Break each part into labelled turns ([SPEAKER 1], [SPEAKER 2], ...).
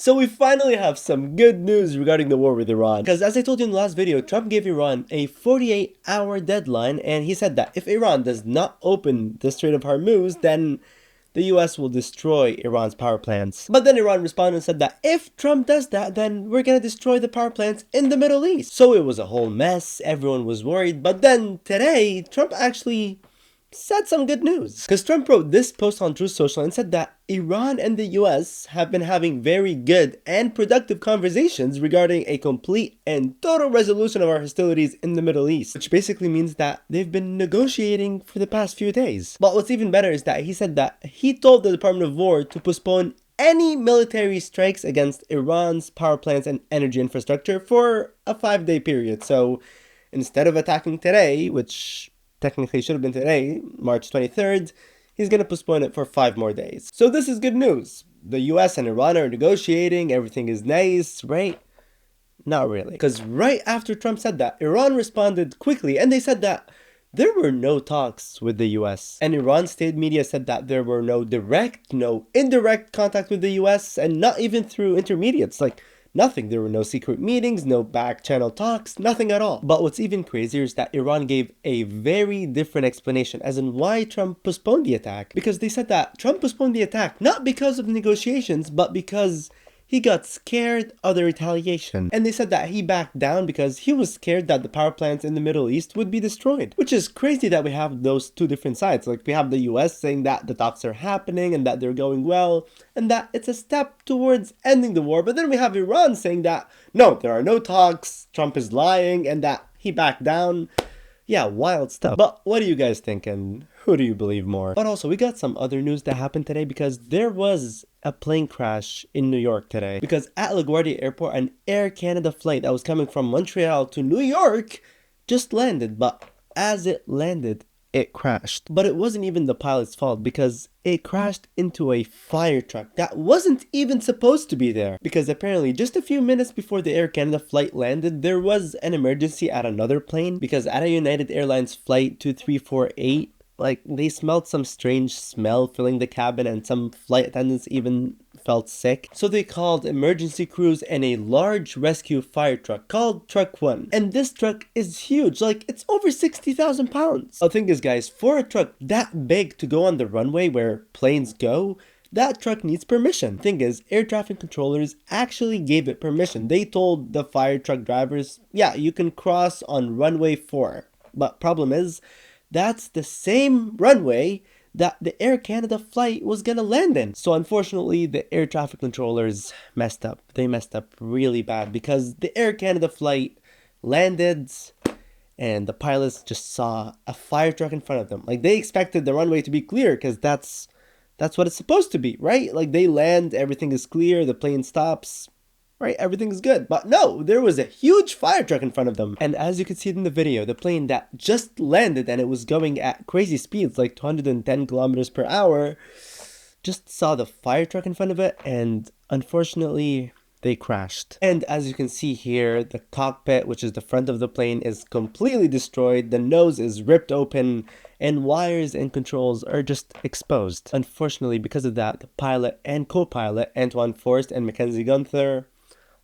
[SPEAKER 1] So we finally have some good news regarding the war with Iran. Because as I told you in the last video, Trump gave Iran a 48-hour deadline, and he said that if Iran does not open the Strait of Hormuz, then the US will destroy Iran's power plants. But then Iran responded and said that if Trump does that, then we're gonna destroy the power plants in the Middle East. So it was a whole mess, everyone was worried, but then today, Trump actually said some good news. Because Trump wrote this post on Truth Social and said that Iran and the US have been having very good and productive conversations regarding a complete and total resolution of our hostilities in the Middle East, which basically means that they've been negotiating for the past few days. But what's even better is that he said that he told the Department of War to postpone any military strikes against Iran's power plants and energy infrastructure for a 5-day period. So instead of attacking today, which technically should have been today, March 23rd, he's going to postpone it for 5 more days. So this is good news. The US and Iran are negotiating, everything is nice, right? Not really. Because right after Trump said that, Iran responded quickly and they said that there were no talks with the US. And Iran state media said that there were no direct, no indirect contact with the US, and not even through intermediates. Like, nothing. There were no secret meetings, no back channel talks, nothing at all. But what's even crazier is that Iran gave a very different explanation as in why Trump postponed the attack. Because they said that Trump postponed the attack not because of negotiations, but because he got scared of the retaliation. And they said that he backed down because he was scared that the power plants in the Middle East would be destroyed. Which is crazy that we have those two different sides. Like, we have the US saying that the talks are happening and that they're going well and that it's a step towards ending the war. But then we have Iran saying that, no, there are no talks, Trump is lying, and that he backed down. Yeah, wild stuff. But what do you guys think, and who do you believe more? But also, we got some other news that happened today because there was a plane crash in New York today. Because at LaGuardia Airport, an Air Canada flight that was coming from Montreal to New York just landed. But as it landed, it crashed. But it wasn't even the pilot's fault because it crashed into a fire truck that wasn't even supposed to be there. Because apparently just a few minutes before the Air Canada flight landed, there was an emergency at another plane. Because at a United Airlines flight 2348, like, they smelled some strange smell filling the cabin and some flight attendants even felt sick. So they called emergency crews and a large rescue fire truck called Truck 1. And this truck is huge, like, it's over 60,000 pounds. The thing is, guys, for a truck that big to go on the runway where planes go, that truck needs permission. Thing is, air traffic controllers actually gave it permission. They told the fire truck drivers, yeah, you can cross on runway 4. But problem is, that's the same runway that the Air Canada flight was gonna land in. So unfortunately, the air traffic controllers messed up. They messed up really bad because the Air Canada flight landed and the pilots just saw a fire truck in front of them. Like, they expected the runway to be clear because that's what it's supposed to be, right? Like, they land, everything is clear, the plane stops, right? Everything's good. But no, there was a huge fire truck in front of them. And as you can see in the video, the plane that just landed and it was going at crazy speeds, like 210 kilometers per hour, just saw the fire truck in front of it, and unfortunately, they crashed. And as you can see here, the cockpit, which is the front of the plane, is completely destroyed. The nose is ripped open and wires and controls are just exposed. Unfortunately, because of that, the pilot and co-pilot, Antoine Forst and Mackenzie Gunther,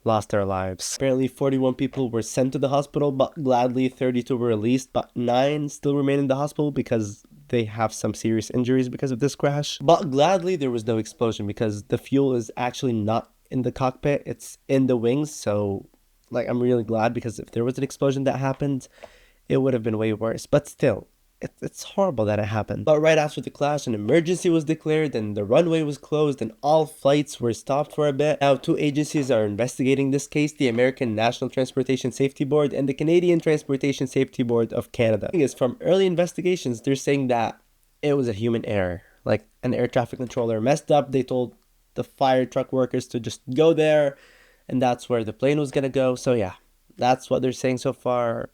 [SPEAKER 1] lost their lives. Apparently 41 people were sent to the hospital, but gladly 32 were released, but 9 still remain in the hospital because they have some serious injuries because of this crash. But gladly there was no explosion because the fuel is actually not in the cockpit, it's in the wings. So, like, I'm really glad, because if there was an explosion that happened, it would have been way worse. But still, it's horrible that it happened. But right after the crash, an emergency was declared and the runway was closed and all flights were stopped for a bit. Now 2 agencies are investigating this case, the American National Transportation Safety Board and the Canadian Transportation Safety Board of Canada. The thing is, from early investigations, they're saying that it was a human error. Like, an air traffic controller messed up, they told the fire truck workers to just go there, and that's where the plane was gonna go. So yeah, that's what they're saying so far.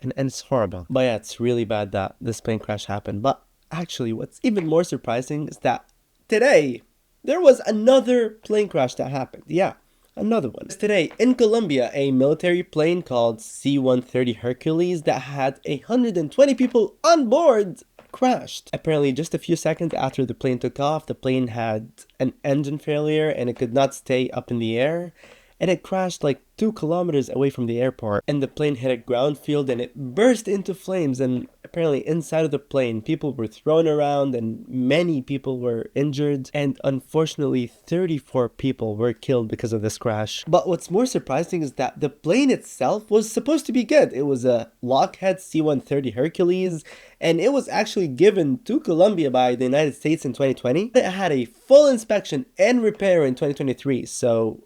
[SPEAKER 1] And it's horrible. But yeah, it's really bad that this plane crash happened. But actually, what's even more surprising is that today, there was another plane crash that happened. Yeah, another one. Today, in Colombia, a military plane called C-130 Hercules that had 120 people on board crashed. Apparently, just a few seconds after the plane took off, the plane had an engine failure and it could not stay up in the air. And it crashed like 2 kilometers away from the airport. And the plane hit a ground field and it burst into flames. And apparently inside of the plane, people were thrown around and many people were injured. And unfortunately, 34 people were killed because of this crash. But what's more surprising is that the plane itself was supposed to be good. It was a Lockheed C-130 Hercules, and it was actually given to Colombia by the United States in 2020. It had a full inspection and repair in 2023, so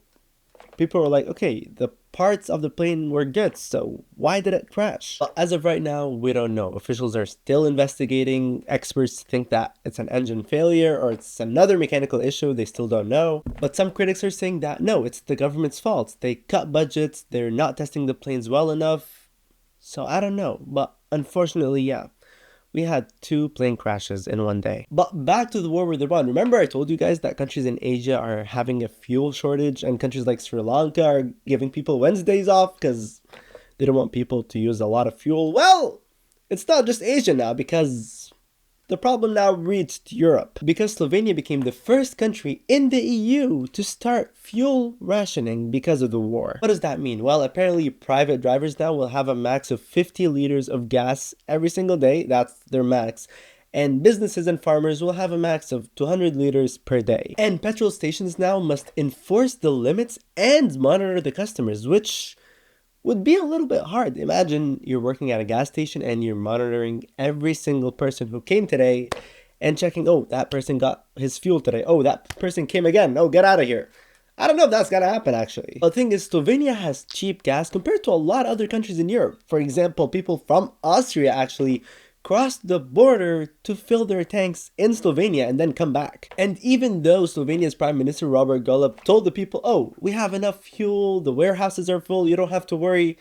[SPEAKER 1] people were like, okay, the parts of the plane were good, so why did it crash? But as of right now, we don't know. Officials are still investigating. Experts think that it's an engine failure or it's another mechanical issue. They still don't know. But some critics are saying that no, it's the government's fault. They cut budgets. They're not testing the planes well enough. So I don't know. But unfortunately, yeah, we had 2 plane crashes in one day. But back to the war with Iran. Remember I told you guys that countries in Asia are having a fuel shortage and countries like Sri Lanka are giving people Wednesdays off because they don't want people to use a lot of fuel? Well, it's not just Asia now, because the problem now reached Europe, because Slovenia became the first country in the EU to start fuel rationing because of the war. What does that mean? Well, apparently private drivers now will have a max of 50 liters of gas every single day. That's their max. And businesses and farmers will have a max of 200 liters per day. And petrol stations now must enforce the limits and monitor the customers, which would be a little bit hard. Imagine you're working at a gas station and you're monitoring every single person who came today and checking, oh, that person got his fuel today. Oh, that person came again. Oh, get out of here. I don't know if that's gonna happen, actually. The thing is, Slovenia has cheap gas compared to a lot of other countries in Europe. For example, people from Austria actually crossed the border to fill their tanks in Slovenia and then come back. And even though Slovenia's Prime Minister Robert Golob told the people, oh, we have enough fuel, the warehouses are full, you don't have to worry,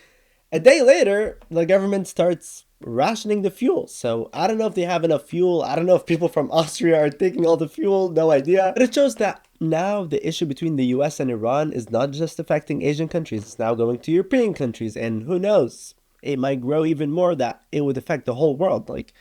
[SPEAKER 1] a day later, the government starts rationing the fuel. So I don't know if they have enough fuel. I don't know if people from Austria are taking all the fuel, no idea. But it shows that now the issue between the US and Iran is not just affecting Asian countries, it's now going to European countries, and who knows? It might grow even more that it would affect the whole world. Like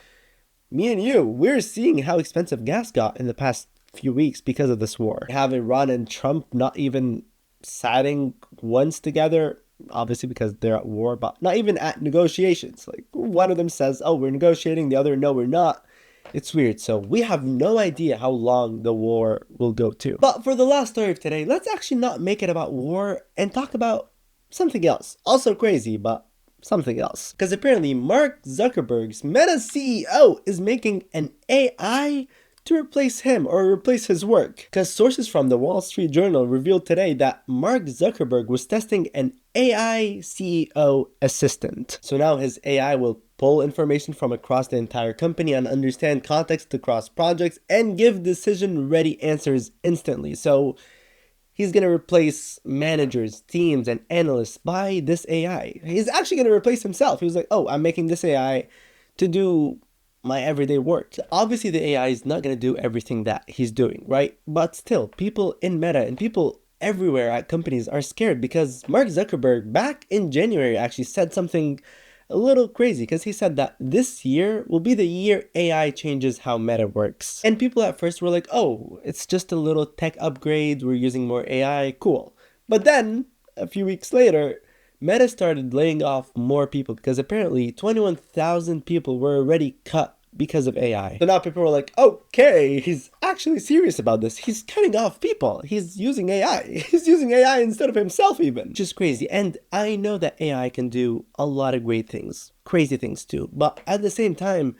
[SPEAKER 1] me and you, we're seeing how expensive gas got in the past few weeks because of this war. We have Iran and Trump not even sitting once together, obviously because they're at war, but not even at negotiations. Like one of them says, oh, we're negotiating, the other, no, we're not. It's weird. So we have no idea how long the war will go to. But for the last story of today, let's actually not make it about war and talk about something else. Also crazy, but something else. Because apparently Mark Zuckerberg's Meta CEO is making an AI to replace him or replace his work. Because sources from the Wall Street Journal revealed today that Mark Zuckerberg was testing an AI CEO assistant. So now his AI will pull information from across the entire company and understand context across projects and give decision-ready answers instantly. So he's going to replace managers, teams, and analysts by this AI. He's actually going to replace himself. He was like, oh, I'm making this AI to do my everyday work. Obviously, the AI is not going to do everything that he's doing, right? But still, people in Meta and people everywhere at companies are scared because Mark Zuckerberg back in January actually said something a little crazy, because he said that this year will be the year AI changes how Meta works. And people at first were like, oh, it's just a little tech upgrade, we're using more AI, cool. But then, a few weeks later, Meta started laying off more people because apparently 21,000 people were already cut because of AI. So now people were like, okay, he's actually serious about this. He's cutting off people. He's using AI. He's using AI instead of himself even. Which is crazy. And I know that AI can do a lot of great things, crazy things too. But at the same time,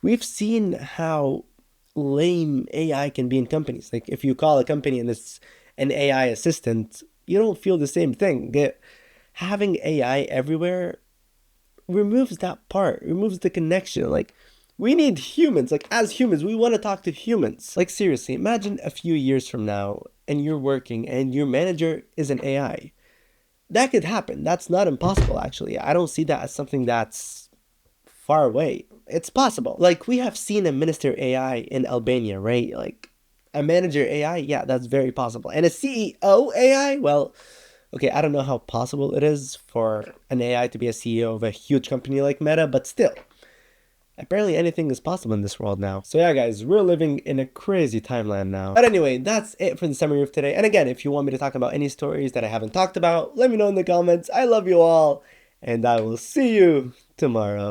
[SPEAKER 1] we've seen how lame AI can be in companies. Like if you call a company and it's an AI assistant, you don't feel the same thing. Having AI everywhere removes that part, removes the connection. Like, we need humans. Like, as humans, we want to talk to humans. Like, seriously, imagine a few years from now and you're working and your manager is an AI. That could happen. That's not impossible, actually. I don't see that as something that's far away. It's possible. Like, we have seen a minister AI in Albania, right? Like, a manager AI, yeah, that's very possible. And a CEO AI, well, okay, I don't know how possible it is for an AI to be a CEO of a huge company like Meta, but still, apparently anything is possible in this world now. So yeah, guys, we're living in a crazy timeline now. But anyway, that's it for the summary of today. And again, if you want me to talk about any stories that I haven't talked about, let me know in the comments. I love you all, and I will see you tomorrow.